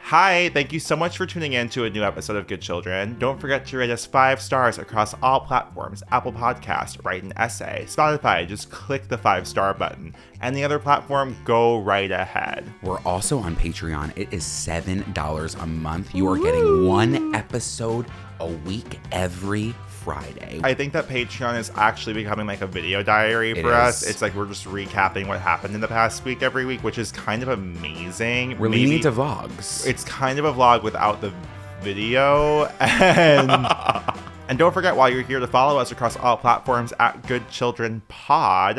Hi, thank you so much for tuning in to a new episode of Good Children. Don't forget to rate us 5 stars across all platforms. Apple Podcast, write an essay. Spotify, just click the 5-star button. Any other platform, go right ahead. We're also on Patreon. It is $7 a month. You are getting one episode a week every Friday. I think that Patreon is actually becoming like a video diary for us. It's like we're just recapping what happened in the past week every week, which is kind of amazing. We're leaning to vlogs. It's kind of a vlog without the video. And don't forget, while you're here, to follow us across all platforms at Good Children Pod.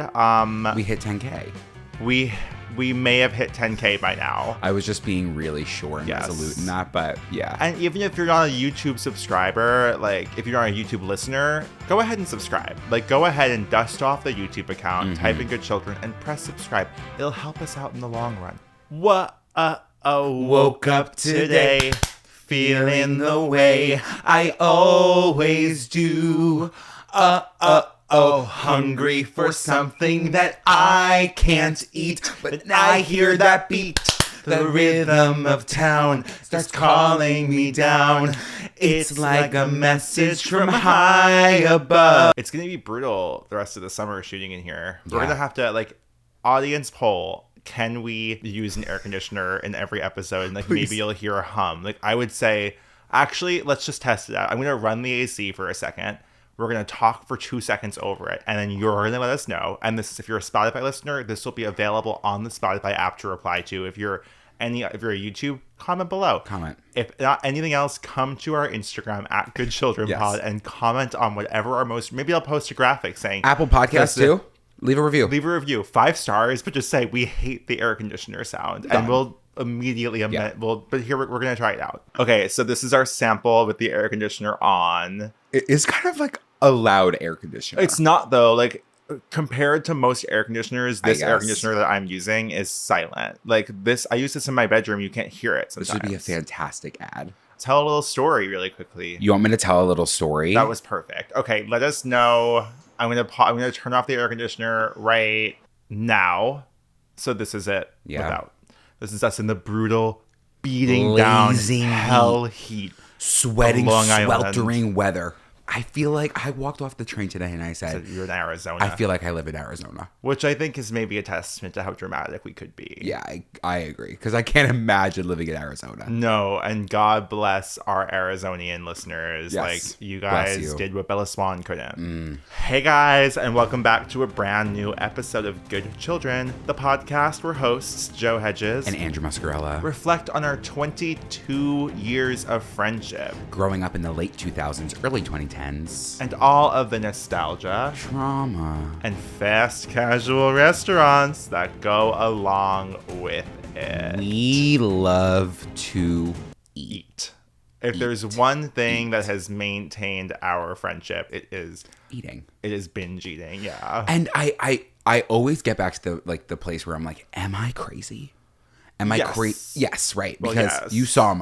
We hit 10K. We may have hit 10K by now. I was just being really sure and resolute in that, but yeah. And even if you're not a YouTube subscriber, like if you're not a YouTube listener, go ahead and subscribe. Like go ahead and dust off the YouTube account, type in Good Children, and press subscribe. It'll help us out in the long run. Woke up today, feeling the way I always do. Hungry for something that I can't eat, but I hear that beat. The rhythm of town starts calling me down. It's like a message from high above. It's gonna be brutal the rest of the summer shooting in here. Yeah. We're gonna have to, like, audience poll. Can we use an air conditioner in every episode? And, like, maybe you'll hear a hum. Like, I would say, actually, let's just test it out. I'm gonna run the AC for a second. We're going to talk for 2 seconds over it, and then you're going to let us know. And this is, if you're a Spotify listener, this will be available on the Spotify app to reply to. If you're a YouTube, comment below. Comment. If not anything else, come to our Instagram at Good Children Pod and comment on whatever maybe I'll post a graphic saying Apple Podcasts too. Leave a review. 5 stars, but just say we hate the air conditioner sound. Done. And we'll immediately amend. But here we're going to try it out. Okay, so this is our sample with the air conditioner on. It is kind of like a loud air conditioner. It's not, though. Like, compared to most air conditioners, this air conditioner that I'm using is silent. Like this, I use this in my bedroom. You can't hear it sometimes. This would be a fantastic ad. Tell a little story really quickly. You want me to tell a little story? That was perfect. Okay, let us know. I'm gonna turn off the air conditioner right now. So this is it. Yeah. This is us in the brutal, beating down hell heat, sweating, sweltering weather. I feel like I walked off the train today and I said, you're in Arizona. I feel like I live in Arizona. Which I think is maybe a testament to how dramatic we could be. Yeah, I agree. Because I can't imagine living in Arizona. No, and God bless our Arizonian listeners. Yes, like, you guys did what Bella Swan couldn't. Hey guys, and welcome back to a brand new episode of Good Children, the podcast where hosts Joe Hegyes and Andrew Muscarella reflect on our 22 years of friendship. Growing up in the late 2000s, early 2010s. And all of the nostalgia, trauma, and fast casual restaurants that go along with it. We love to eat. If there's one thing that has maintained our friendship, it is eating. It is binge eating, yeah. And I always get back to the place where I'm like, am I crazy? Am I crazy? Yes, right. Because you saw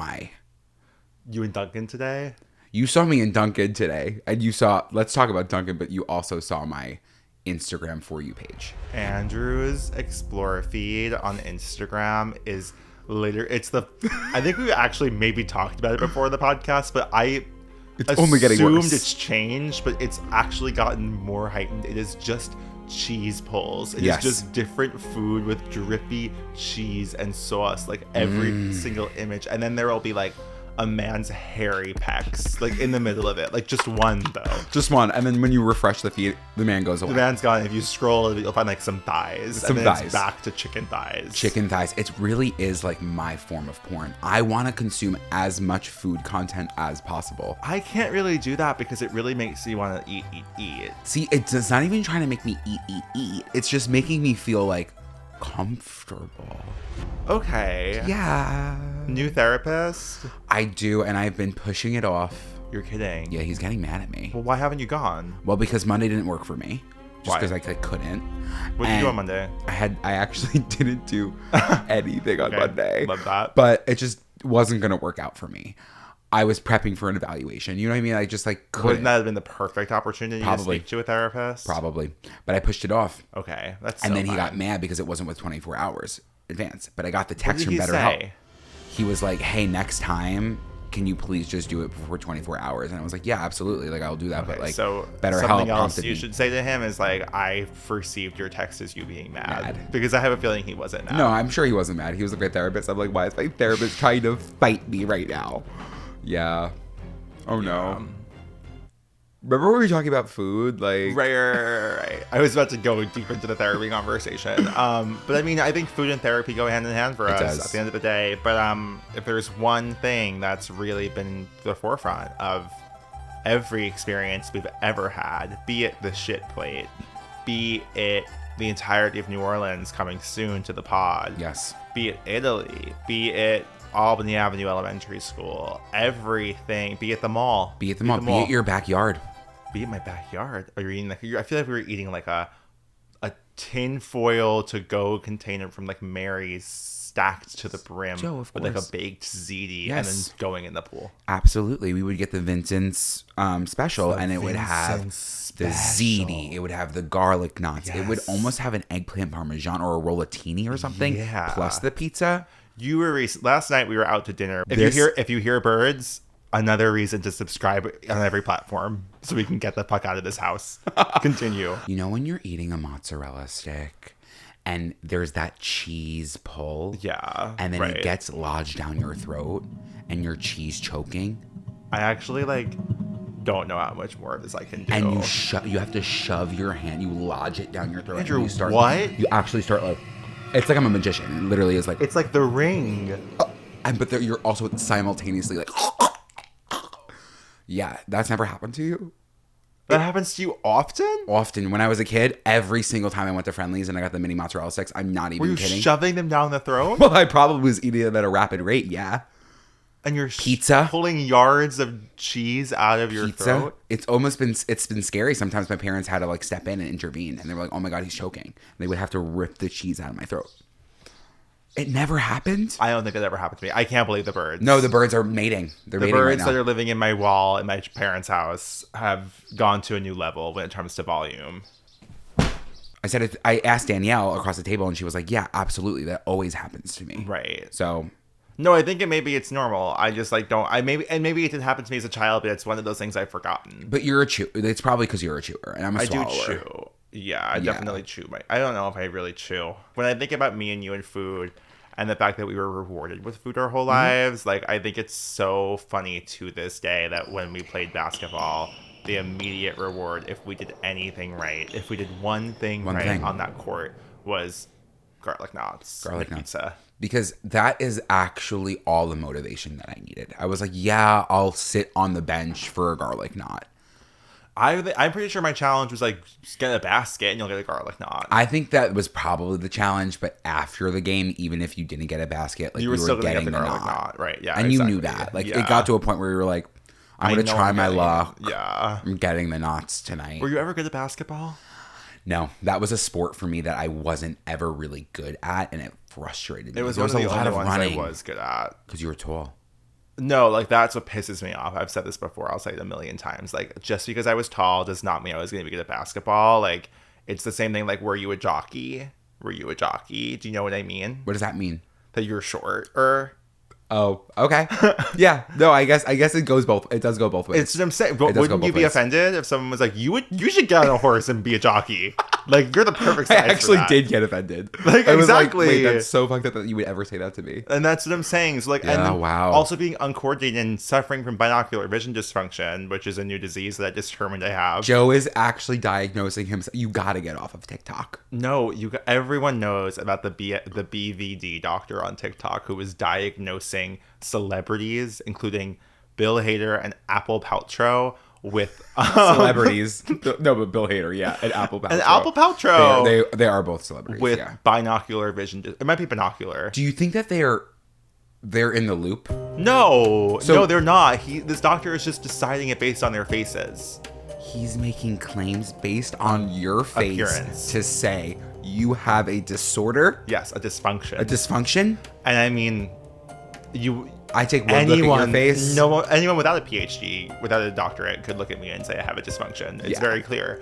You and Duncan today? You saw me in Duncan today, and let's talk about Duncan, but you also saw my Instagram For You page. Andrew's Explore feed on Instagram is I think we actually maybe talked about it before the podcast, but it's only getting worse. It's changed, but it's actually gotten more heightened. It is just cheese pulls. It is just different food with drippy cheese and sauce, like every single image. And then there will be like a man's hairy pecs, like in the middle of it, like just one though. Just one, and then when you refresh the feed, the man goes away. The man's gone. If you scroll, you'll find like some thighs. It's back to chicken thighs. Chicken thighs. It really is like my form of porn. I want to consume as much food content as possible. I can't really do that because it really makes me want to eat. See, it's not even trying to make me eat. It's just making me feel like comfortable. Okay. Yeah. New therapist? I do, and I've been pushing it off. You're kidding. Yeah, he's getting mad at me. Well, why haven't you gone? Well, because Monday didn't work for me. Just because I couldn't. What did you do on Monday? I actually didn't do anything on Monday. Love that. But it just wasn't going to work out for me. I was prepping for an evaluation. You know what I mean? I just couldn't. Wouldn't that have been the perfect opportunity to speak to a therapist? Probably. But I pushed it off. Okay. And then he got mad because it wasn't with 24 hours advance. But I got the text from BetterHelp. he was like, hey, next time, can you please just do it before 24 hours? And I was like, yeah, absolutely. Like, I'll do that. Okay, But like, so better something help. else you should say to him is like, I perceived your text as you being mad. Mad. Because I have a feeling he wasn't mad. No, I'm sure he wasn't mad. He was a great therapist. I'm like, why is my therapist trying to fight me right now? Yeah. Oh no. Remember when we were talking about food? Like, Right. I was about to go deep into the therapy conversation. But I mean, I think food and therapy go hand in hand for us does. at the end of the day. But if there's one thing that's really been the forefront of every experience we've ever had, be it the shit plate, be it the entirety of New Orleans coming soon to the pod, yes. be it Italy, be it Albany Avenue Elementary School, everything, be it the mall. Be it the mall. Be it your backyard. Be in my backyard. Are you eating like? I feel like we were eating like a tin foil to go container from like Mary's, stacked to the brim, Joe, of with like a course. baked ziti, Yes. and then going in the pool. Absolutely. We would get the Vincent's special, and it would have Vincent's the ziti. It would have the garlic knots. It would Yes. almost have an eggplant parmesan or a rollatini or something. Yeah. Plus the pizza. You were last night. We were out to dinner. If you hear birds, another reason to subscribe on every platform so we can get the fuck out of this house. Continue. You know when you're eating a mozzarella stick and there's that cheese pull? Yeah. And then right. it gets lodged down your throat and your cheese choking? I actually don't know how much more of this I can do. And you have to shove your hand, you lodge it down your throat. Andrew, and you start, what? You actually start like, it's like I'm a magician. It literally is like, It's like The Ring. but you're also simultaneously like, yeah, that's never happened to you? That happens to you often? Often. When I was a kid, every single time I went to Friendly's and I got the mini mozzarella sticks, I'm not even Were you kidding. shoving them down the throat? Well, I probably was eating them at a rapid rate, yeah. And you're Pizza? pulling yards of cheese out of your throat? It's been scary. Sometimes my parents had to like step in and intervene, and they were like, "Oh my god, he's choking." And they would have to rip the cheese out of my throat. It never happened. I don't think it ever happened to me. I can't believe the birds. No, the birds are mating. They're The mating birds right that now. are living in my wall in my parents' house have gone to a new level when it comes to volume. I asked Danielle across the table, and she was like, "Yeah, absolutely. That always happens to me." Right. So, No, I think it's normal. I just maybe it did happen to me as a child, but it's one of those things I've forgotten. but you're a chew. It's probably because you're a chewer, and I'm a I swallower. do chew. Yeah, I definitely chew. I don't know if I really chew. When I think about me and you and food, and the fact that we were rewarded with food our whole lives, I think it's so funny to this day that when we played basketball, the immediate reward, if we did anything right, if we did one thing right on that court, was garlic knots. Garlic knots. Pizza. Because that is actually all the motivation that I needed. I was like, yeah, I'll sit on the bench for a garlic knot. I'm pretty sure my challenge was just get a basket and you'll get a garlic knot. I think that was probably the challenge, but after the game, even if you didn't get a basket, you were still going to getting get the garlic knot. Right, yeah. And you knew that. It got to a point where you were like, I'm going to try my luck. Yeah. I'm getting the knots tonight. Were you ever good at basketball? No, that was a sport for me that I wasn't ever really good at, and it frustrated me. It was there one was of the a lot only of ones running I was good at. because you were tall. No, that's what pisses me off. I've said this before. I'll say it a million times. Just because I was tall does not mean I was going to be good at basketball. It's the same thing. Were you a jockey? Were you a jockey? Do you know what I mean? What does that mean? That you're shorter. Oh, okay. Yeah. No, I guess it goes both. It does go both ways. It's what I'm saying. But wouldn't you be offended if someone was like, you should get on a horse and be a jockey? You're the perfect size I actually for that. did get offended. Exactly. I was like, wait, that's so fucked up that you would ever say that to me. And that's what I'm saying. So yeah, and then wow. Also being uncoordinated and suffering from binocular vision dysfunction, which is a new disease that I determined I have. Joe is actually diagnosing himself. You got to get off of TikTok. No, everyone knows about the BVD doctor on TikTok who was diagnosing celebrities, including Bill Hader and Apple Paltrow, with celebrities. No, but Bill Hader, yeah, and Apple Paltrow. And Apple Paltrow. They are both celebrities with binocular vision. It might be binocular. Do you think that they're in the loop? No, they're not. This doctor is just deciding it based on their faces. He's making claims based on your face appearance to say you have a disorder. Yes, a dysfunction. A dysfunction. And I mean, I take one look at your face. Anyone without a PhD, without a doctorate, could look at me and say I have a dysfunction. It's very clear.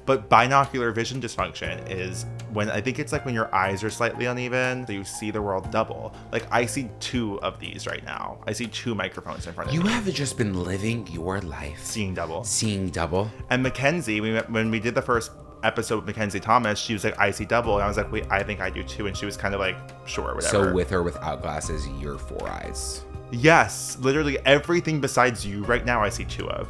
But binocular vision dysfunction is when I think it's like when your eyes are slightly uneven, so you see the world double. Like I see 2 of these right now. I see 2 microphones in front of me. You have just been living your life. Seeing double. Seeing double. And Mackenzie, when we did the first episode with Mackenzie Thomas, she was like, I see double. And I was like, wait, I think I do too. And she was kind of like, sure, whatever. So with or without glasses, you're 4 eyes. Yes, literally everything besides you right now I see 2 of.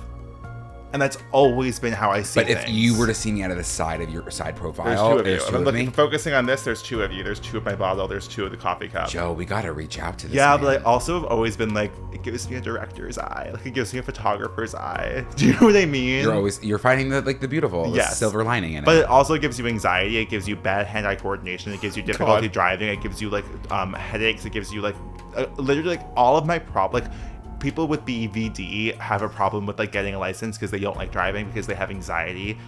And that's always been how I see things. But if you were to see me out of the side of your side profile, there's 2 of you. If I'm focusing on this, there's 2 of you. There's 2 of my bottle. There's 2 of the coffee cup. Joe, we got to reach out to this man. But I also have always been like, it gives me a director's eye. Like, it gives me a photographer's eye. Do you know what I mean? You're finding the beautiful, the silver lining in it. But it also gives you anxiety. It gives you bad hand-eye coordination. It gives you difficulty driving. It gives you, like, headaches. It gives you, like, literally, like, all of my people with BVD have a problem with like getting a license because they don't like driving because they have anxiety.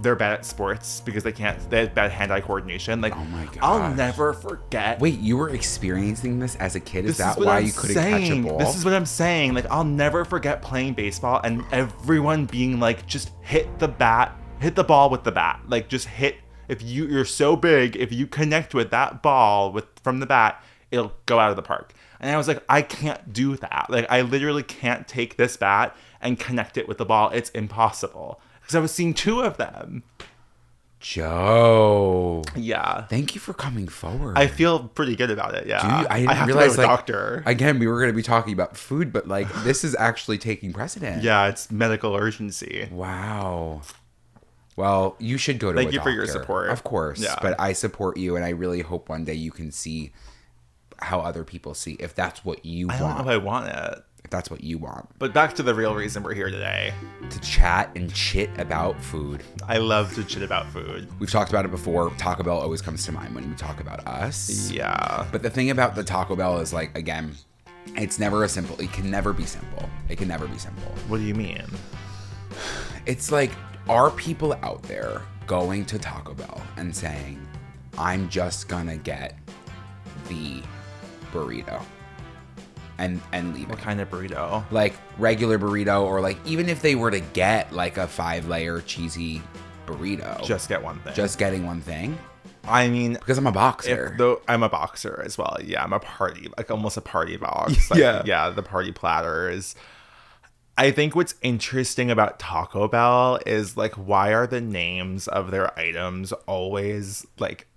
They're bad at sports because they have bad hand-eye coordination. Like, oh my god, I'll never forget. Wait, you were experiencing this as a kid? Is that why you couldn't catch a ball? This is what I'm saying. Like, I'll never forget playing baseball and everyone being like, just hit the ball with the bat. Like, just hit. If you're so big, if you connect with that ball from the bat, it'll go out of the park. And I was like, I can't do that. Like, I literally can't take this bat and connect it with the ball. It's impossible. Because I was seeing 2 of them. Joe. Yeah. Thank you for coming forward. I feel pretty good about it, yeah. I have realize, to go to a doctor. Again, we were going to be talking about food, but, like, this is actually taking precedent. Yeah, it's medical urgency. Wow. Well, you should go to a doctor. Thank you for your support. Of course. Yeah. But I support you, and I really hope one day you can see how other people see, if that's what you want. I don't know if I want it. If that's what you want. But back to the real reason we're here today. To chat and chit about food. I love to chit about food. We've talked about it before. Taco Bell always comes to mind when we talk about us. Yeah. But the thing about the Taco Bell is, like, again, it's never a simple. It can never be simple. It can never be simple. What do you mean? It's like, are people out there going to Taco Bell and saying, I'm just gonna get the burrito and leave What it? kind of burrito? Like regular burrito, or like even if they were to get like a 5-layer cheesy burrito, Just get one thing. just getting one thing. I mean, Because I'm a boxer. though I'm a boxer as well. Yeah, I'm a party, like almost a party box. Like, yeah, the party platter is. I think what's interesting about Taco Bell is, like, why are the names of their items always like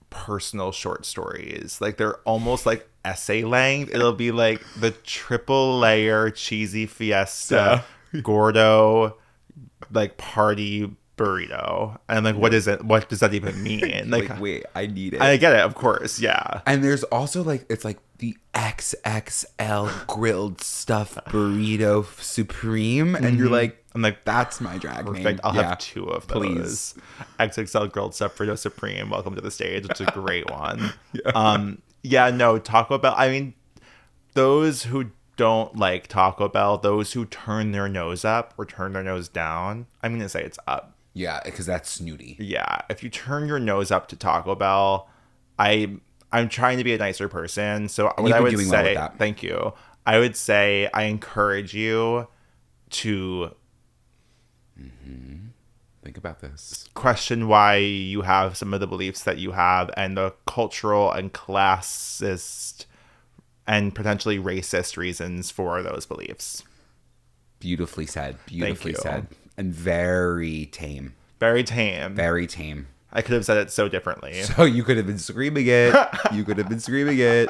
personal short stories? Like, they're almost like essay length. It'll be like the 3-layer cheesy fiesta gordo like party burrito, and like, what is it? What does that even mean? Like, wait, I need it. I get it, of course, yeah. And there's also like, it's like the XXL grilled stuffed burrito supreme, and you're like, I'm like, that's my drag perfect. name. I'll have 2 of those. Please. XXL grilled stuffed burrito supreme. Welcome to the stage. It's a great one. No, Taco Bell. I mean, those who don't like Taco Bell, those who turn their nose up or turn their nose down. I'm gonna say it's up. Yeah, because that's snooty. Yeah, if you turn your nose up to Taco Bell, I'm trying to be a nicer person. So what I would say, well with that. Thank you. I would say I encourage you to Think about this. question why you have some of the beliefs that you have, and the cultural and classist and potentially racist reasons for those beliefs. Beautifully said. Beautifully you. said. And very tame. Very tame. Very tame. I could have said it so differently. So you could have been screaming it. You could have been screaming it.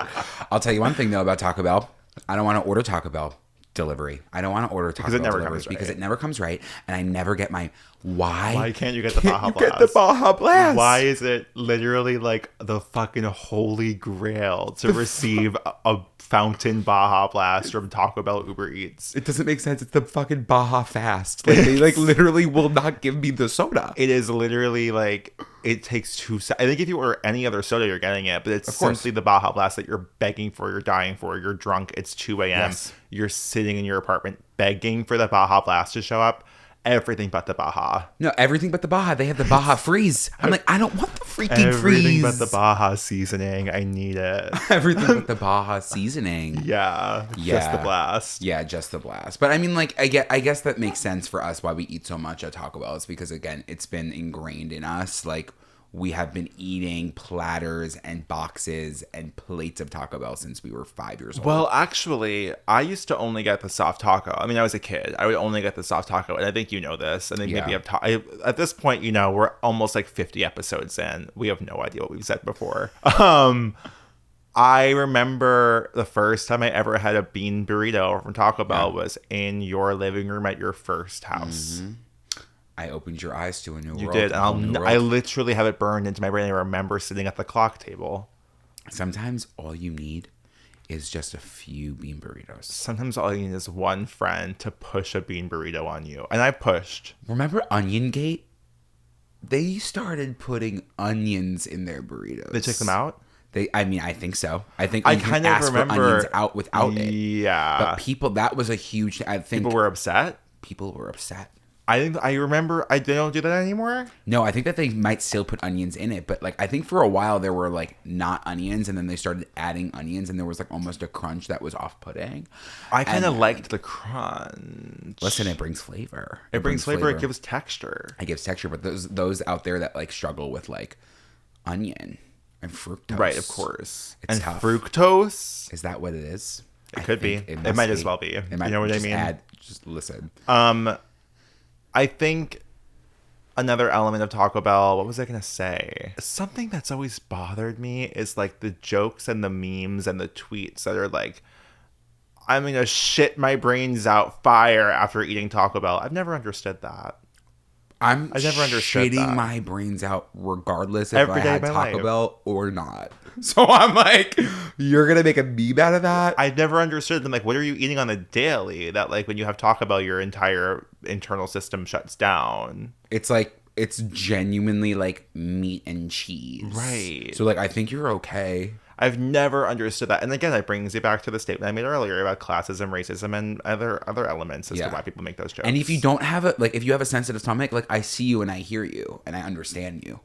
I'll tell you one thing, though, about Taco Bell. I don't want to order Taco Bell delivery. I don't want to order Taco Bell delivery because it never comes right, and I never get my why can't you get the Baja Blast? Get the Baja Blast? Why is it literally like the fucking holy grail to receive a fountain Baja Blast from Taco Bell Uber Eats? It doesn't make sense. It's the fucking Baja Fast. Like, they like literally will not give me the soda. It is literally like, it takes 2 seconds. I think if you order any other soda, you're getting it, but it's simply the Baja Blast that you're begging for, you're dying for, you're drunk, it's 2 a.m. Yes. You're sitting in your apartment begging for the Baja Blast to show up. Everything but the Baja. No, everything but the Baja. They have the Baja Freeze. I'm like, I don't want the freaking Everything freeze. but the Baja seasoning. I need it. Everything but the Baja seasoning. Yeah. Just the blast. Yeah, just the blast. But I mean, like, I guess that makes sense for us why we eat so much at Taco Bell. It's because, again, it's been ingrained in us. Like, we have been eating platters and boxes and plates of Taco Bell since we were 5 years old. Well, actually, I used to only get the soft taco. I mean, I was a kid. I would only get the soft taco, and I think you know this. I think maybe at this point, you know, we're almost like 50 episodes in. We have no idea what we've said before. I remember the first time I ever had a bean burrito from Taco Bell was in your living room at your first house. Mm-hmm. I opened your eyes to a new world. You did. And I literally have it burned into my brain. I remember sitting at the clock table. Sometimes all you need is just a few bean burritos. Sometimes all you need is one friend to push a bean burrito on you. And I pushed. Remember Onion Gate? They started putting onions in their burritos. They took them out? I think so. I think I you can kind of ask remember for onions out without it. Yeah. But that was a huge, I think. People were upset? People were upset. I remember they don't do that anymore. No, I think that they might still put onions in it, but like I think for a while there were like not onions, and then they started adding onions, and there was like almost a crunch that was off-putting. I kind of liked the crunch. Listen, it brings flavor. It brings flavor. It gives texture. It gives texture, but those out there that like struggle with like onion and fructose, right? Of course, it's and tough. Fructose. Is that what it is? It could be. It might as well be. You know what I mean? Just listen. I think another element of Taco Bell, what was I going to say? Something that's always bothered me is like the jokes and the memes and the tweets that are like, I'm going to shit my brains out fire after eating Taco Bell. I've never understood that. I never understood shitting my brains out regardless if I had Taco Bell or not. So I'm like, you're going to make a meme out of that? I never understood them. Like, what are you eating on the daily that like when you have Taco Bell, your entire internal system shuts down? It's like, it's genuinely like meat and cheese. Right. So like, I think you're okay. I've never understood that. And again, that brings you back to the statement I made earlier about classism, racism, and other elements as to why people make those jokes. And if you don't have if you have a sensitive stomach, like I see you and I hear you and I understand you.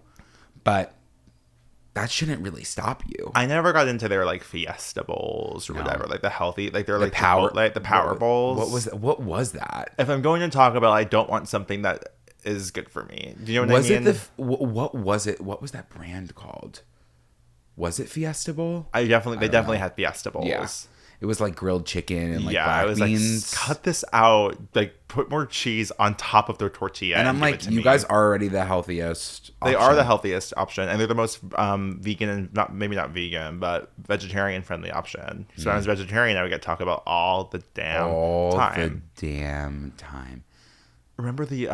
But that shouldn't really stop you. I never got into their like Fiesta bowls or whatever, like the healthy, like they're like the power bowls. What was that? If I'm going to Taco Bell, I don't want something that is good for me. Do you know what I mean? What was it? What was that brand called? Was it Fiesta Bowl? They definitely had Fiesta Bowls. Yeah. It was like grilled chicken and like black beans. Like, cut this out. Like, put more cheese on top of their tortilla. And I'm like, you guys are already the healthiest option. They are the healthiest option, and they're the most vegan and maybe not vegan, but vegetarian friendly option. So when I was vegetarian, I would get Taco Bell all the damn time. Remember the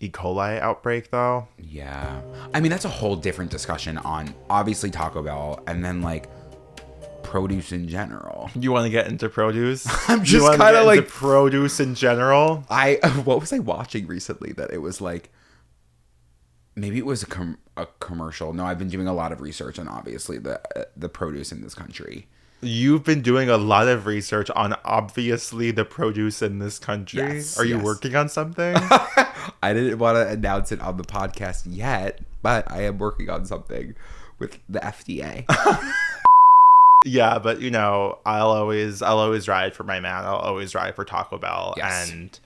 E. coli outbreak though? Yeah. I mean, that's a whole different discussion on obviously Taco Bell and then like produce in general. You want to get into produce? I'm just kind of like produce in general. What was I watching recently that it was like, maybe it was a commercial. No, I've been doing a lot of research on obviously the produce in this country. You've been doing a lot of research on obviously the produce in this country. Yes, Are you working on something? I didn't want to announce it on the podcast yet, but I am working on something with the FDA. Yeah, but you know, I'll always ride for my man. I'll always ride for Taco Bell. Yes. And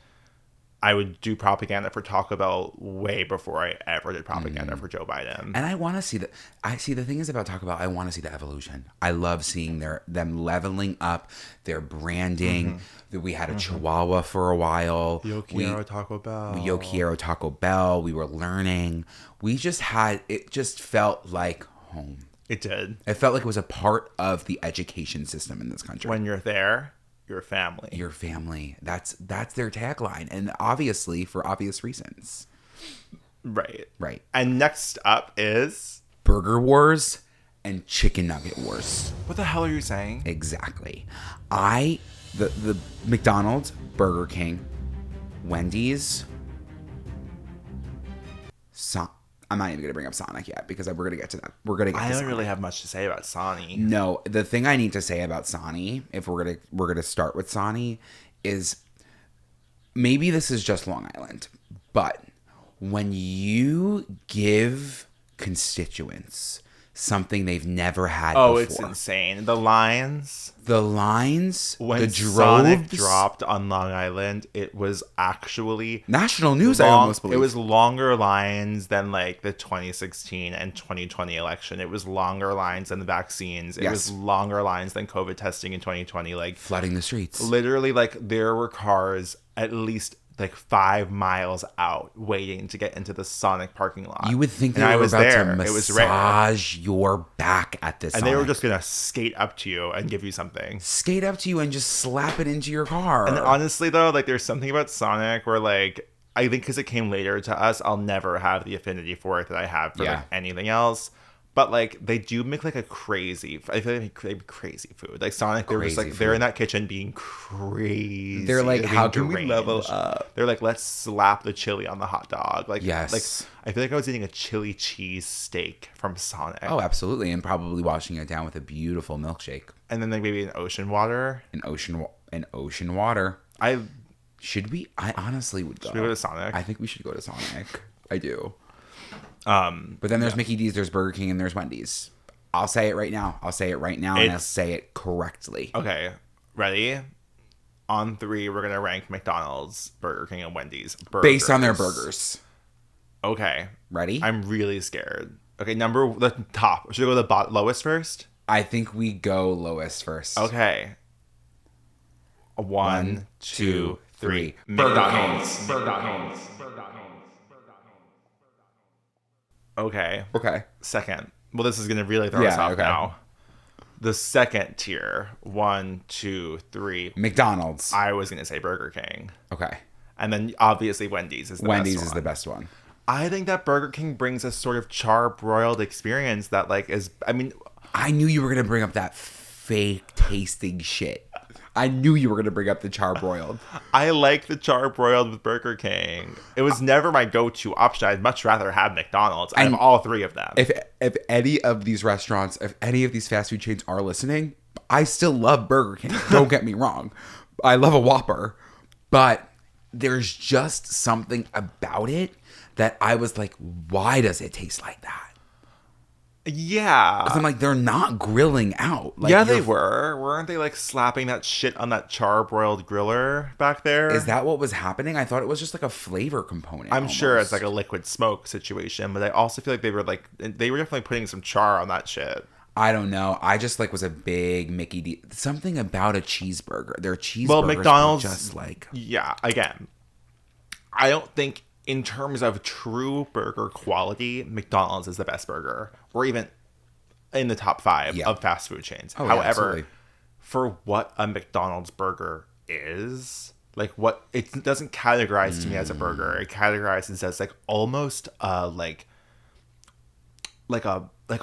I would do propaganda for Taco Bell way before I ever did propaganda for Joe Biden. And I want to see the thing is about Taco Bell, I want to see the evolution. I love seeing them leveling up their branding. We had a Chihuahua for a while. Yo quiero Taco Bell. Yo quiero Taco Bell. We were learning. It just felt like home. It did. It felt like it was a part of the education system in this country. When you're there, your family. Your family. That's their tagline. And obviously, for obvious reasons. Right. And next up is Burger Wars and Chicken Nugget Wars. What the hell are you saying? Exactly. The McDonald's, Burger King, Wendy's, I'm not even going to bring up Sonic yet because we're going to get to that. I don't really have much to say about Sonny. No, the thing I need to say about Sonny, if we're going to start with Sonny, is maybe this is just Long Island, but when you give constituents. Something they've never had Oh, before. it's insane. The lines. The lines, When the Sonic droves. dropped on Long Island, it was actually National news, I almost believe. It was longer lines than like the 2016 and 2020 election. It was longer lines than the vaccines. It was longer lines than COVID testing in 2020. Like flooding the streets. Literally, like there were cars at least like 5 miles out waiting to get into the Sonic parking lot. You would think they and were I was about there. to It was rare. massage your back at this. And they were just gonna skate up to you and give you something. skate up to you and just slap it into your car. And honestly, though, like there's something about Sonic where like I think because it came later to us, I'll never have the affinity for it that I have for like anything else. But like they do make like a crazy. I feel like they make crazy food. Like Sonic, they're just like they're in that kitchen being crazy. They're like, being how can we deranged. level up? They're like, let's slap the chili on the hot dog. Like Yes. like I feel like I was eating a chili cheese steak from Sonic. Oh, absolutely, and probably washing it down with a beautiful milkshake. And then like maybe an ocean water. An ocean water. I honestly would go. should we go to Sonic. I think we should go to Sonic. I do. But then there's Mickey D's, there's Burger King, and there's Wendy's. I'll say it right now. And I'll say it correctly. Okay, ready? On 3, we're gonna rank McDonald's, Burger King, and Wendy's Based on their burgers. Okay, Ready? I'm really scared. Okay, the top. Should we go to the lowest first? I think we go lowest first. Okay. 1, 2, 3. McDonald's. Okay. Okay. Second. Well, this is gonna really throw us off okay. now. The second tier. 1, 2, 3. McDonald's. I was gonna say Burger King, Okay. and then obviously Wendy's is the best Wendy's is one. the best one. I think that Burger King brings a sort of char-broiled experience that like is. I mean, I knew you were going to bring up that fake tasting shit. I knew you were going to bring up the charbroiled. I like the char-broiled with Burger King. It was never my go-to option. I'd much rather have McDonald's. I have all 3 of them. If any of these restaurants, if any of these fast food chains are listening, I still love Burger King. Don't get me wrong. I love a Whopper. But there's just something about it that I was like, why does it taste like that? Yeah. 'Cause I'm like, they're not grilling out. Like, yeah, they were. Weren't they like slapping that shit on that char-broiled griller back there? Is that what was happening? I thought it was just like a flavor component. I'm sure it's almost. like a liquid smoke situation, but I also feel like they were definitely putting some char on that shit. I don't know. I just like was a big Mickey D. Something about a cheeseburger. Their cheeseburgers Well, McDonald's were just like... Yeah, again, I don't think in terms of true burger quality, McDonald's is the best burger, or even in the top 5 of fast food chains. Oh, However, absolutely. for what a McDonald's burger is, like what it doesn't categorize to me as a burger. It categorizes as like almost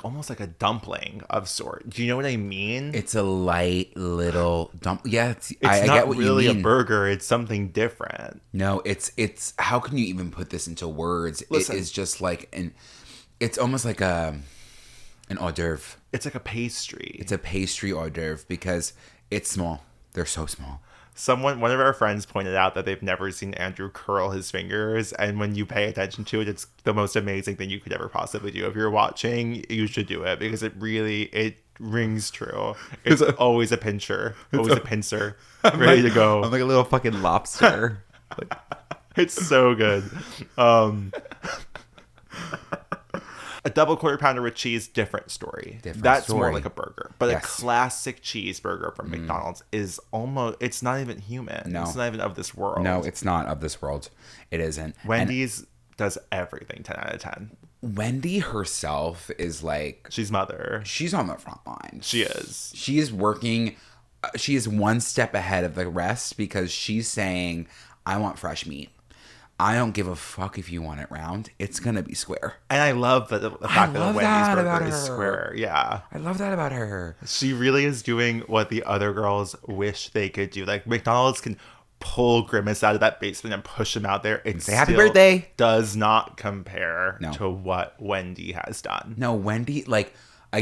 almost like a dumpling of sort. Do you know what I mean? It's a light little dump. Yeah, I get not what really you mean. a burger. It's something different. No, it's. How can you even put this into words? Listen. It is just like it's almost like an hors d'oeuvre. It's like a pastry. It's a pastry hors d'oeuvre because it's small. They're so small. One of our friends pointed out that they've never seen Andrew curl his fingers, and when you pay attention to it, it's the most amazing thing you could ever possibly do. If you're watching, you should do it because it rings true. It's always a pincher, always a pincer, ready to go. I'm like a little fucking lobster. It's so good. A double quarter pounder with cheese, different story. That's more like a burger. But a classic cheeseburger from McDonald's is almost, it's not even human. No. It's not even of this world. No, it's not of this world. It isn't. Wendy's does everything 10 out of 10. Wendy herself is like... She's mother. She's on the front line. She is. She is working... She is one step ahead of the rest because she's saying, I want fresh meat. I don't give a fuck if you want it round. It's going to be square. And I love the fact that the Wendy's burger is square. Yeah. I love that about her. She really is doing what the other girls wish they could do. Like, McDonald's can pull Grimace out of that basement and push him out there. It say happy birthday. Does not compare to what Wendy has done. No, Wendy, like,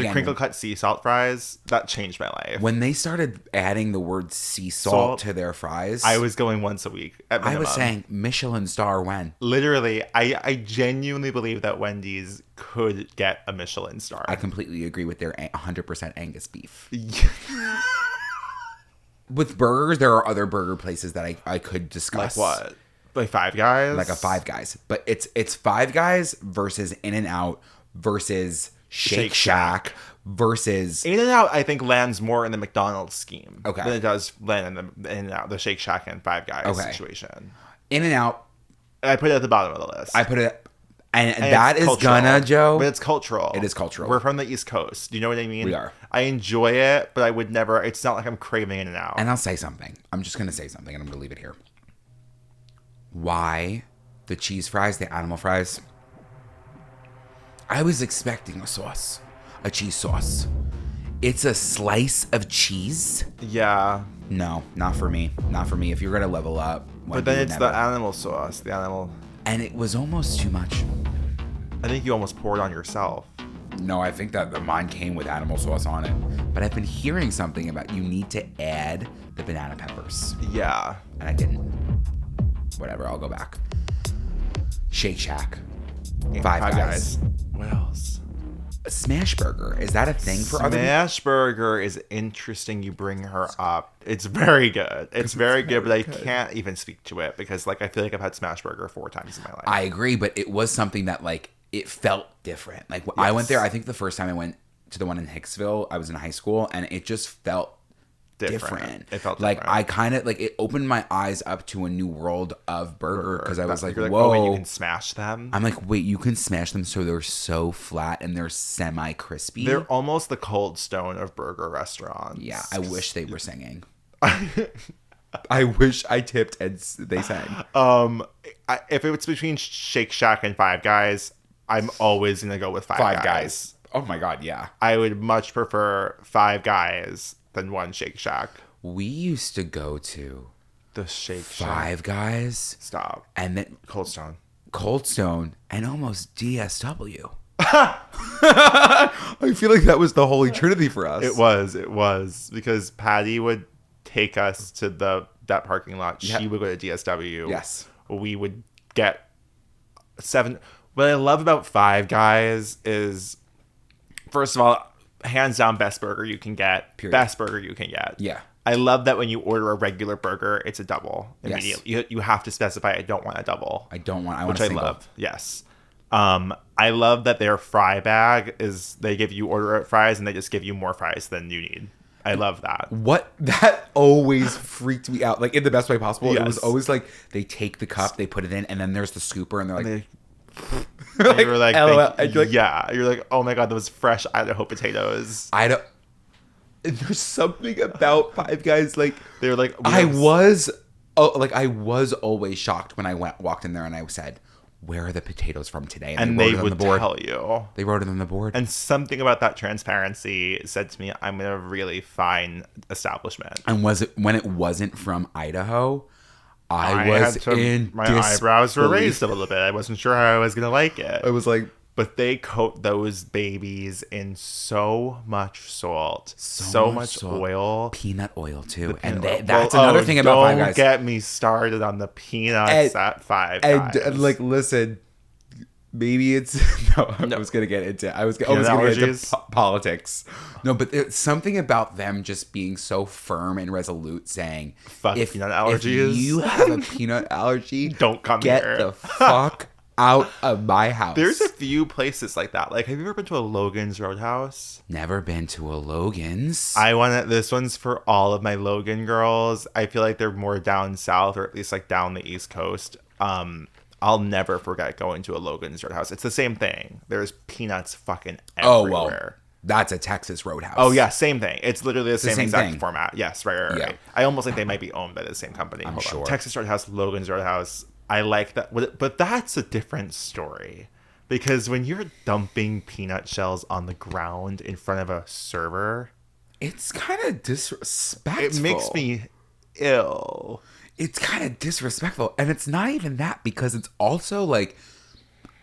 The crinkle cut sea salt fries, that changed my life. When they started adding the word sea salt to their fries, I was going once a week at minimum. I was saying Michelin star when. Literally, I genuinely believe that Wendy's could get a Michelin star. I completely agree with their 100% Angus beef. With burgers, there are other burger places that I could discuss. Like what? Like Five Guys? Like a Five Guys. But it's Five Guys versus In-N-Out versus Shake Shack versus... In-N-Out, I think, lands more in the McDonald's scheme than it does land in the In-N-Out, the Shake Shack and Five Guys situation. In-N-Out... I put it at the bottom of the list. I put it... And that is gonna, Joe... But it's cultural. It is cultural. We're from the East Coast. Do you know what I mean? We are. I enjoy it, but I would never... It's not like I'm craving In-N-Out. And I'll say something. I'm just going to say something, and I'm going to leave it here. Why the cheese fries, the animal fries... I was expecting a sauce. A cheese sauce. It's a slice of cheese? Yeah. No, not for me. Not for me. If you're going to level up... But then it's the animal sauce. The animal... And it was almost too much. I think you almost poured on yourself. No, I think that mine came with animal sauce on it. But I've been hearing something about you need to add the banana peppers. Yeah. And I didn't. Whatever, I'll go back. Shake Shack. Five Guys. What else? A Smash Burger. Is that a thing for other people? Smash Burger is interesting you bring her up. It's very good. It's very good, but I can't even speak to it because like I feel like I've had Smash Burger 4 times in my life. I agree, but it was something that like it felt different. Like I went there, I think the first time I went to the one in Hicksville, I was in high school, and it just felt different. It felt like different. I kind of like it opened my eyes up to a new world of burger because I was like, You're whoa, oh, wait, you can smash them. I'm like, wait, you can smash them so they're so flat and they're semi crispy. They're almost the Cold Stone of burger restaurants. Yeah, I wish they were singing. I wish I tipped and they sang. If it's between Shake Shack and Five Guys, I'm always gonna go with Five Guys. Oh my god, yeah. I would much prefer Five Guys than one Shake Shack. We used to go to The Shake Shack. Five Guys. Stop. And then Cold Stone. Cold Stone and almost DSW. I feel like that was the holy trinity for us. It was because Patty would take us to that parking lot. Yep. She would go to DSW. Yes. We would get 7. What I love about Five Guys is, first of all, hands down best burger you can get. Period. Best burger you can get. Yeah. I love that when you order a regular burger, it's a double immediately. Yes. You have to specify I don't want a double. I want which a I single. love. Yes. I love that their fry bag is they give you order out fries and they just give you more fries than you need. I love that. What? That always freaked me out. Like in the best way possible. Yes. It was always like they take the cup, they put it in, and then there's the scooper, and they're like, And you're like, LOL. And you're like, yeah. You're like, oh my god, those fresh Idaho potatoes. I don't. There's something about Five Guys. Like They were like, I was always shocked when I walked in there and I said, "Where are the potatoes from today?" And they they wrote it on would the board. tell you. They wrote it on the board. And something about that transparency said to me, I'm in a really fine establishment. And was it when it wasn't from Idaho? I was in my eyebrows were disbelief. raised a little bit. I wasn't sure how I was gonna like it. I was like, But they coat those babies in so much salt, so much salt. oil. Peanut oil too, Peanut and oil. that's Well, another thing about Five Guys. Don't get me started on the peanuts at Five Guys. And like, listen, maybe it's I was gonna get into politics. No, but there's something about them just being so firm and resolute, saying, Fuck peanut allergies. If you have a peanut allergy, Don't come get here. the fuck out of my house. There's a few places like that. Like, have you ever been to a Logan's Roadhouse? Never been to a Logan's. This one's for all of my Logan girls. I feel like they're more down south, or at least like down the East Coast. I'll never forget going to a Logan's Roadhouse. It's the same thing. There's peanuts fucking everywhere. Oh, well, that's a Texas Roadhouse. Oh yeah, same thing. It's literally the same exact thing. format. Yes, right. Yeah. I almost think they might be owned by the same company. I'm Hold on. sure. Texas Roadhouse, Logan's Roadhouse. I like that, but that's a different story. Because when you're dumping peanut shells on the ground in front of a server, it's kind of disrespectful. it makes me ill. It's kind of disrespectful, and it's not even that, because it's also like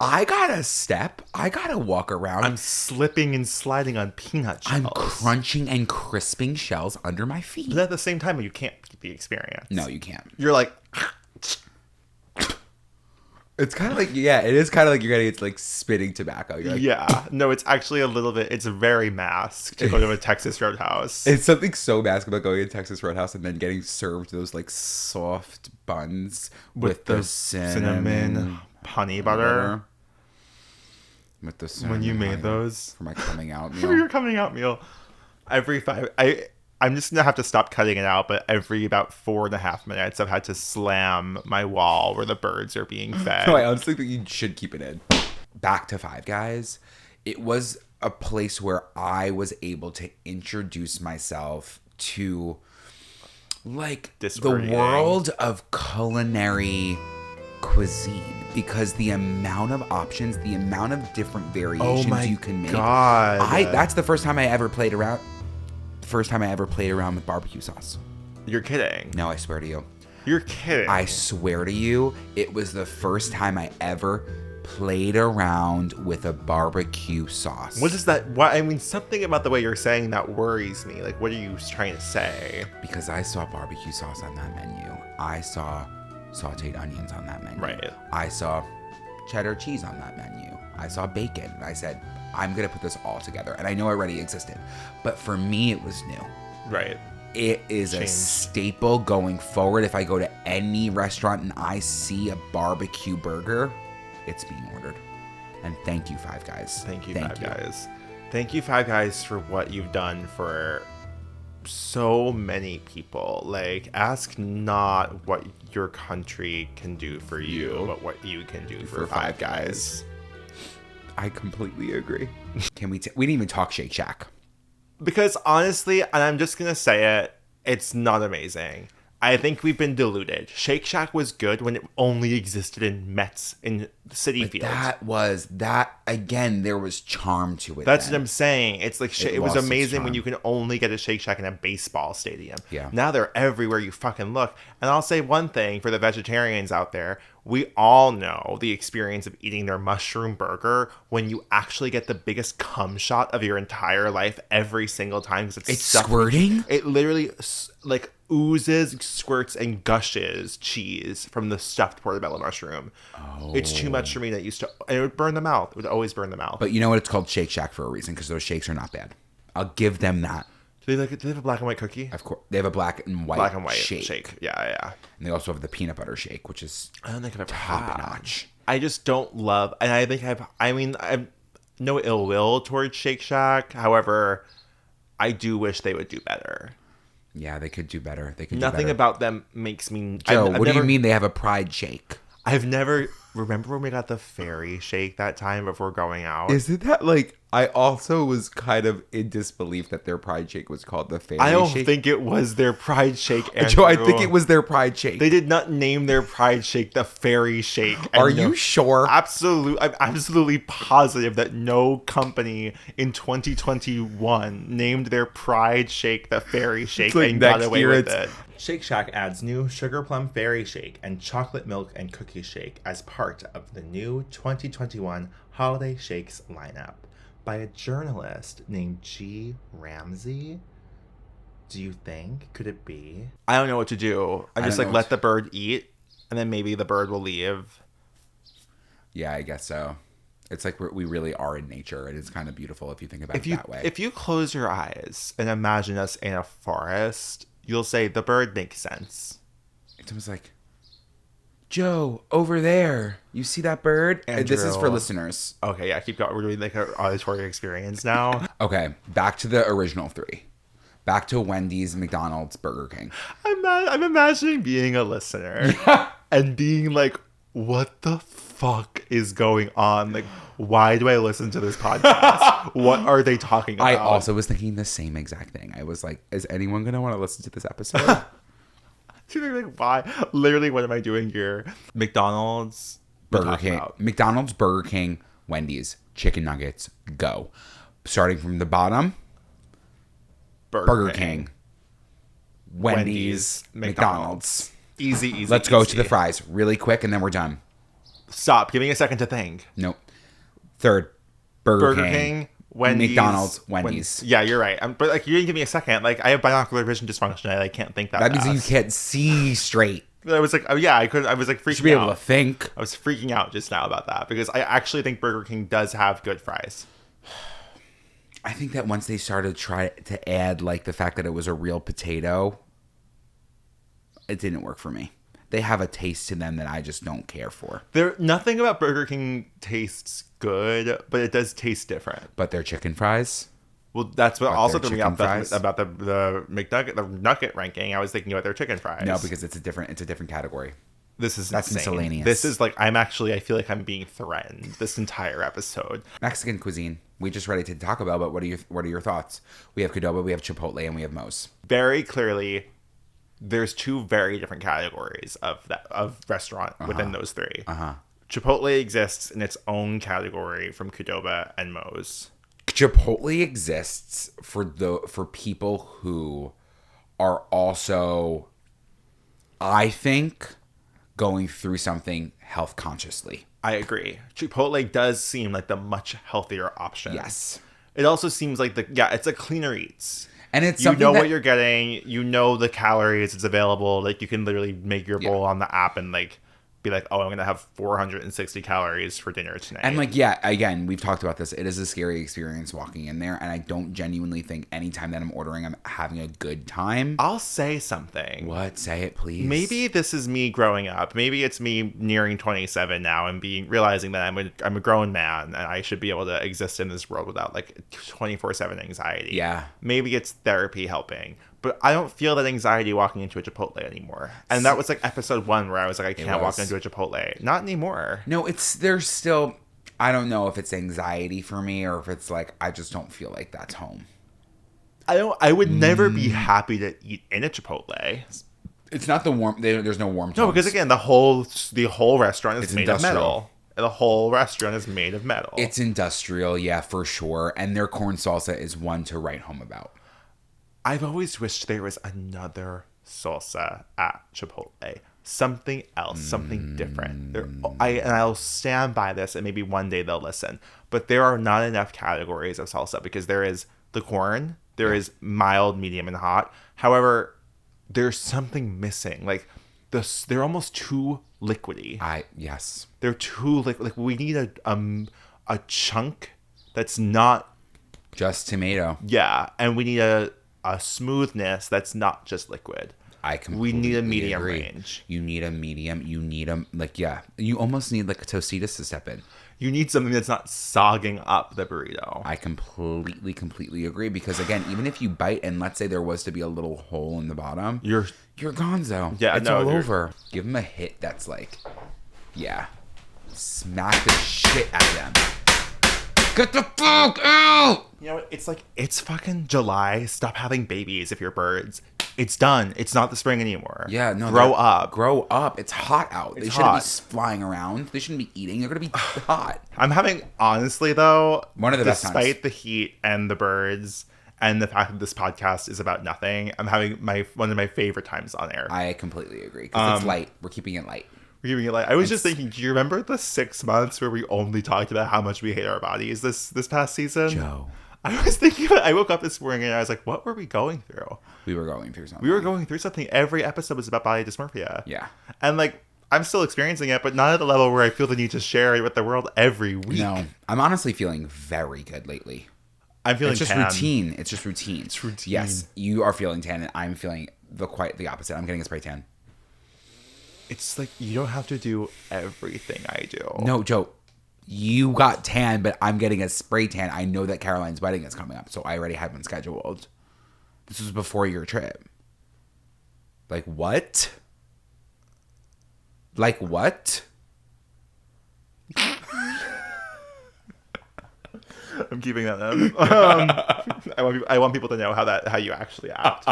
I gotta step. I gotta walk around. I'm slipping and sliding on peanut shells. I'm crunching and crisping shells under my feet. But at the same time, you can't keep the experience. No, you can't. You're like... It's kind of like, yeah, it is kind of like you're getting, it's like spitting tobacco. You're like, yeah. No, it's actually a little bit, it's very masked to go to a Texas Roadhouse. It's something so masked about going to Texas Roadhouse and then getting served those like soft buns with the cinnamon honey butter. With the cinnamon When you made honey those. for my coming out For meal. your coming out meal. I'm just gonna have to stop cutting it out, but every about 4.5 minutes I've had to slam my wall where the birds are being fed. No, I honestly think you should keep it in. Back to Five Guys. It was a place where I was able to introduce myself to like the world of culinary cuisine, because the amount of options, the amount of different variations you can make. That's the first time I ever played around. First time I ever played around with barbecue sauce. You're kidding. No, I swear to you. You're kidding. I swear to you, it was the first time I ever played around with a barbecue sauce. What is that? What, I mean, something about the way you're saying that worries me. Like, what are you trying to say? Because I saw barbecue sauce on that menu. I saw sauteed onions on that menu. Right. I saw cheddar cheese on that menu. I saw bacon. And I said, I'm going to put this all together. And I know it already existed. But for me, it was new. Right. It is a staple going forward. If I go to any restaurant and I see a barbecue burger, it's being ordered. And thank you, Five Guys. Thank you, Five Guys. Thank you, Five Guys, for what you've done for so many people. Like, ask not what your country can do for you, but what you can do for Five Guys. I completely agree. We didn't even talk Shake Shack. Because honestly, and I'm just going to say it, it's not amazing. I think we've been deluded. Shake Shack was good when it only existed in Mets, in City Field. Again, there was charm to it. That's what I'm saying. It's like, it was amazing when you can only get a Shake Shack in a baseball stadium. Yeah. Now they're everywhere you fucking look. And I'll say one thing for the vegetarians out there. We all know the experience of eating their mushroom burger when you actually get the biggest cum shot of your entire life every single time. Because it's squirting? It literally, like, oozes, squirts, and gushes cheese from the stuffed portobello mushroom. Oh. It's too much for me. That used to, and it would burn the mouth. It would always burn the mouth. But you know what? It's called Shake Shack for a reason, because those shakes are not bad. I'll give them that. Do they have a black and white cookie? Of course. They have a black and white shake. Yeah. And they also have the peanut butter shake, which is I don't think I've ever top notch. I just don't love, and I think I've no ill will towards Shake Shack. However, I do wish they would do better. Yeah, they could do better. Nothing about them makes me... Joe, what do you mean they have a pride shake? I've never... Remember when we got the fairy shake that time before going out? Isn't that like... I also was kind of in disbelief that their pride shake was called the fairy shake. I don't think it was their pride shake, Andrew. Joe, I think it was their pride shake. They did not name their pride shake the fairy shake. Are you sure? Absolutely. I'm absolutely positive that no company in 2021 named their pride shake the fairy shake and got away with it. Shake Shack adds new Sugar Plum Fairy Shake and Chocolate Milk and Cookie Shake as part of the new 2021 Holiday Shakes lineup by a journalist named G. Ramsey. Do you think? Could it be? I don't know what to do. I'm just like, let the bird eat, and then maybe the bird will leave. Yeah, I guess so. It's like we really are in nature, and it's kind of beautiful if you think about it that way. If you close your eyes and imagine us in a forest, you'll say the bird makes sense. It's almost like, Joe, over there. You see that bird? Andrew. This is for listeners. Okay, yeah, keep going. We're doing like an auditory experience now. Okay, back to the original three. Back to Wendy's, McDonald's, Burger King. I'm imagining being a listener and being like, what the fuck is going on? Like, why do I listen to this podcast? What are they talking about? I also was thinking the same exact thing. I was like, is anyone going to want to listen to this episode? Like, why? Literally, what am I doing here? McDonald's, Burger King. McDonald's, Burger King, Wendy's, chicken nuggets, go. Starting from the bottom, Burger King. Wendy's, McDonald's. Easy. Let's go to the fries really quick, and then we're done. Stop. Give me a second to think. Nope. Third, Burger King. Wendy's, McDonald's, Wendy's. Yeah, you're right. But like, you didn't give me a second. Like, I have binocular vision dysfunction. I like, can't think that. That means fast. you can't see straight. I was like, oh yeah, I could. I was like freaking You should be out. able to think. I was freaking out just now about that because I actually think Burger King does have good fries. I think that once they started try to add like the fact that it was a real potato, it didn't work for me. They have a taste to them that I just don't care for. Nothing about Burger King tastes good, but it does taste different. But their chicken fries. Well, that's what also their threw me off chicken about the McNugget, the nugget ranking. I was thinking about their chicken fries. No, because it's a different category. This is That's insane. miscellaneous. This is like I feel like I'm being threatened this entire episode. Mexican cuisine. We just ready to talk about, but what are your thoughts? We have Qdoba, we have Chipotle, and we have Moes. Very clearly, there's two very different categories of restaurant within those three. Chipotle exists in its own category from Qdoba and Moes. Chipotle exists for people who are also, I think, going through something health consciously. I agree. Chipotle does seem like the much healthier option. Yes. It also seems like it's a cleaner eats. And it's you know what you're getting. You know the calories. It's available. Like you can literally make your bowl on the app and like be like, oh, I'm going to have 460 calories for dinner tonight. And like, yeah, again, we've talked about this. It is a scary experience walking in there. And I don't genuinely think anytime that I'm ordering, I'm having a good time. I'll say something. What? Say it, please. Maybe this is me growing up. Maybe it's me nearing 27 now and realizing that I'm a grown man and I should be able to exist in this world without like 24/7 anxiety. Yeah. Maybe it's therapy helping. But I don't feel that anxiety walking into a Chipotle anymore. And that was like episode 1 where I was like, I can't walk into a Chipotle. Not anymore. No, there's still, I don't know if it's anxiety for me or if it's like, I just don't feel like that's home. I would never be happy to eat in a Chipotle. It's not the warm, there's no warm tones. No, because again, the whole restaurant is made industrial. of metal. The whole restaurant is made of metal. It's industrial, yeah, for sure. And their corn salsa is one to write home about. I've always wished there was another salsa at Chipotle. Something else, something different. I'll stand by this, and maybe one day they'll listen. But there are not enough categories of salsa because there is the corn, there is mild, medium, and hot. However, there's something missing. Like they're almost too liquidy. Yes. They're too like we need a chunk that's not just tomato. Yeah, and we need a smoothness that's not just liquid. We need a medium range. You need a medium. You need you almost need like a Tostitos to step in. You need something that's not sogging up the burrito. I completely agree because again, even if you bite and let's say there was to be a little hole in the bottom, you're gonzo. Yeah, it's all over. Give them a hit that's like, yeah, smack the shit out of them. Get the fuck out! You know what? It's like, it's fucking July. Stop having babies if you're birds. It's done. It's not the spring anymore. Yeah, no. Grow up. Grow up. It's hot out. They shouldn't be flying around. They shouldn't be eating. They're going to be hot. I'm having, honestly, though, one of the best times. Despite the heat and the birds and the fact that this podcast is about nothing, I'm having one of my favorite times on air. I completely agree. Because it's light. We're keeping it light. I was just thinking, do you remember the 6 months where we only talked about how much we hate our bodies this past season? Joe. I was thinking, I woke up this morning and I was like, what were we going through? We were going through something. We were going through something. Every episode was about body dysmorphia. Yeah. And like, I'm still experiencing it, but not at the level where I feel the need to share it with the world every week. No, I'm honestly feeling very good lately. I'm feeling It's just tan. routine. It's just routine. It's routine. Yes, you are feeling tan and I'm feeling quite the opposite. I'm getting a spray tan. It's like, you don't have to do everything I do. No, Joe. You got tan, but I'm getting a spray tan. I know that Caroline's wedding is coming up, so I already have one scheduled. This was before your trip. Like what? Like what? I'm keeping that in. I want people to know how you actually act.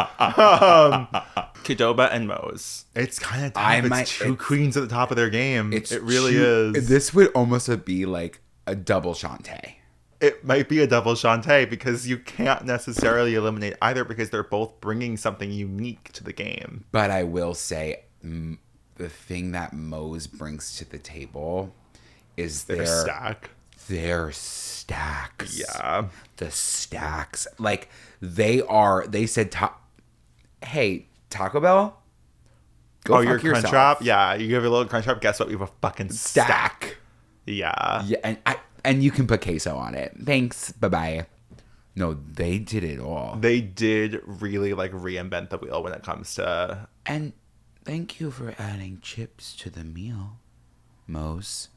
Qdoba and Moes. It's kind of time. It's two queens at the top of their game. It really is. This would almost be like a double Shantae. It might be a double Shantae because you can't necessarily eliminate either because they're both bringing something unique to the game. But I will say the thing that Moes brings to the table is Their stack. Their stacks. Yeah. The stacks. Like, they said, hey, Taco Bell? Go your fuck yourself. Crunchwrap? Yeah, you give a little Crunchwrap. Guess what? We have a fucking stack. Yeah. Yeah, and you can put queso on it. Thanks. Bye-bye. No, they did it all. They did really, like, reinvent the wheel when it comes to... And thank you for adding chips to the meal, Moes.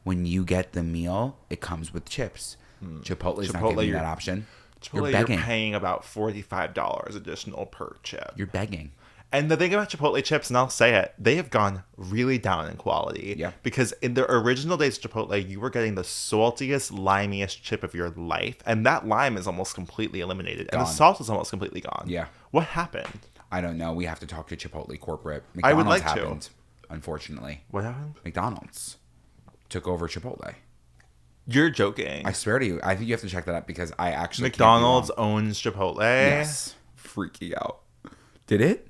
When you get the meal, it comes with chips. Chipotle's not giving you that option. Chipotle, you're begging. You're paying about $45 additional per chip. You're begging. And the thing about Chipotle chips, and I'll say it, they have gone really down in quality. Yeah. Because in the original days of Chipotle, you were getting the saltiest, limiest chip of your life. And that lime is almost completely eliminated. Gone. And the salt is almost completely gone. Yeah. What happened? I don't know. We have to talk to Chipotle corporate. I would like happened, to. Unfortunately. What happened? McDonald's took over Chipotle. You're joking. I swear to you. I think you have to check that out because I actually McDonald's owns Chipotle? Yes. Freaky out. Did it?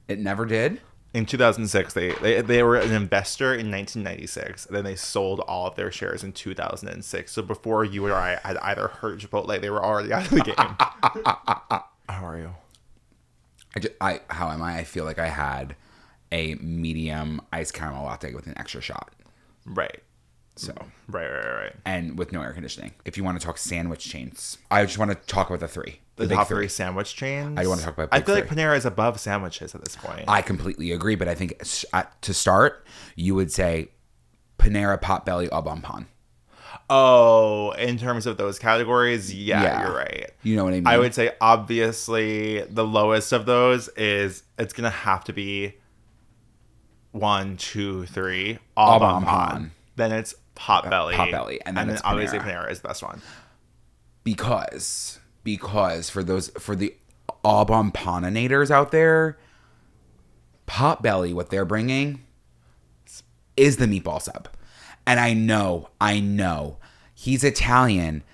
It never did? In 2006, they were an investor in 1996. And then they sold all of their shares in 2006. So before you or I had either heard Chipotle, they were already out of the game. How are you? How am I? I feel like I had a medium iced caramel latte with an extra shot. Right. So right. And with no air conditioning. If you want to talk sandwich chains, I just want to talk about the three. The top three sandwich chains? I want to talk about I feel like Panera is above sandwiches at this point. I completely agree, but I think to start, you would say Panera, Potbelly, Au Bon Pain. Oh, in terms of those categories, yeah, you're right. You know what I mean? I would say obviously the lowest of those is it's gonna have to be 1, 2, 3 Au Bon Pain. Then it's Potbelly, and then obviously Panera is the best one. Because for the Au Bon Painators out there, Potbelly, what they're bringing is the meatball sub. And I know, he's Italian.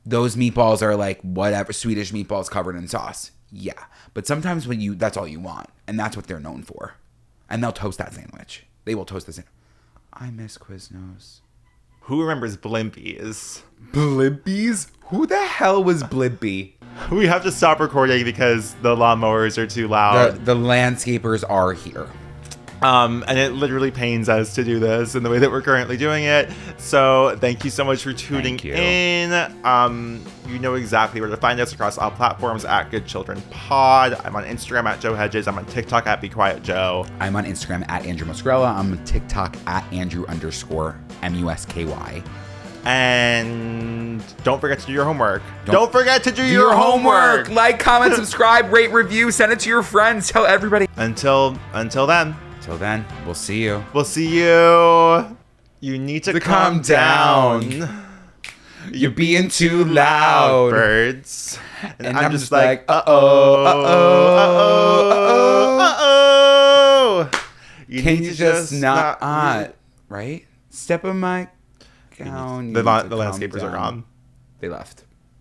Those meatballs are like whatever, Swedish meatballs covered in sauce. Yeah. But sometimes that's all you want. And that's what they're known for. And they'll toast that sandwich. They will toast the sandwich. I miss Quiznos. Who remembers Blimpies? Blimpies? Who the hell was Blimpy? We have to stop recording because the lawnmowers are too loud. The landscapers are here. And it literally pains us to do this in the way that we're currently doing it. So thank you so much for tuning in. You know exactly where to find us across all platforms at Good Children Pod. I'm on Instagram at Joe Hegyes. I'm on TikTok at Be Quiet Joe. I'm on Instagram at Andrew Muscarella. I'm on TikTok at Andrew_MUSKY. And don't forget to do your homework. Don't forget to do your homework. Like, comment, subscribe, rate, review, send it to your friends. Tell everybody. Until then. Till then, we'll see you. We'll see you. You need to calm down. You're being too loud, birds. And I'm just like, uh-oh. Can you just not, right? Step on my gown. The landscapers are gone. They left.